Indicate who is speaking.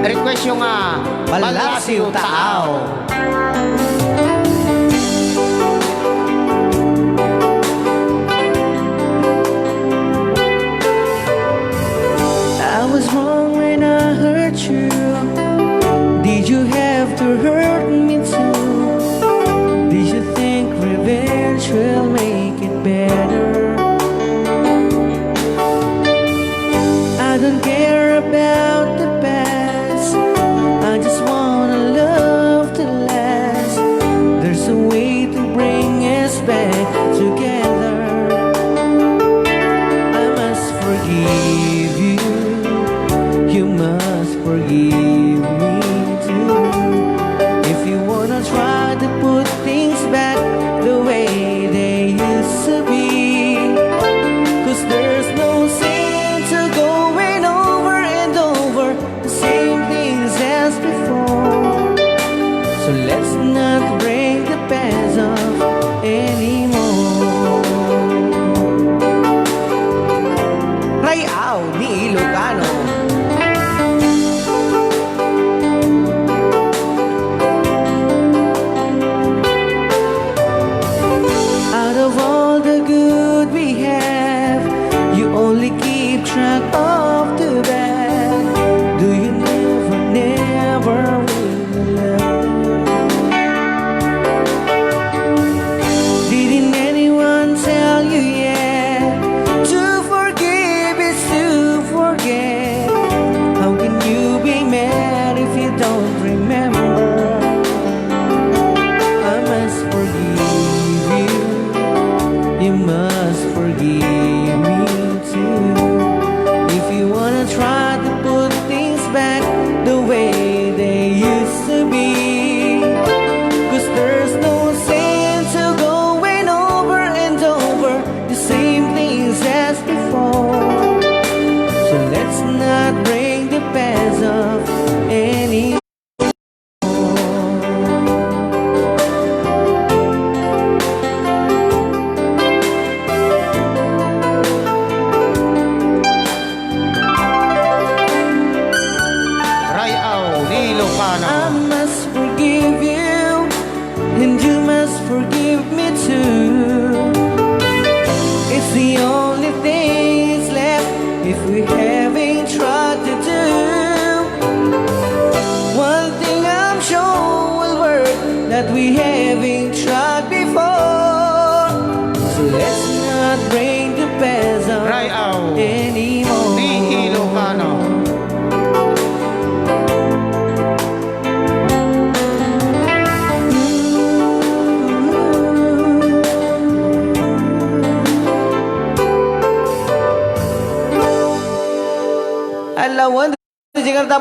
Speaker 1: request yung Balasiw Taaw.
Speaker 2: I was wrong when I hurt you. Did you have to hurt me too? Did you think revenge will make it better? I don't care about the past, I just want a love to last. There's a way to bring us back together. I must forgive you, you must forgive me too. If you wanna try to put things back the way they used to be, 'cause there's no sense to going over and over the same things as before. So let's not break the past up anymore. Rayaw ni Ilocano. Out of all the good we have, you only keep track of the bad. Do you never really love? Didn't anyone tell you yet? To forgive is to forget. How can you be mad if you don't remember? I must forgive you, you must forgive me too. If you wanna try to put things back the way they used to be, 'cause there's no sense to going over and over the same things as before. So let's not bring the past up anymore.
Speaker 1: Rayaw ni Ilocano.
Speaker 2: I must forgive you, and you must forgive me too. It's the only thing that's left if we haven't tried to do. One thing I'm sure will work that we haven't tried before. So let's not bring the past up
Speaker 1: Rayaw
Speaker 2: anymore.
Speaker 1: ni Ilocano.
Speaker 2: Alawan, di Jakarta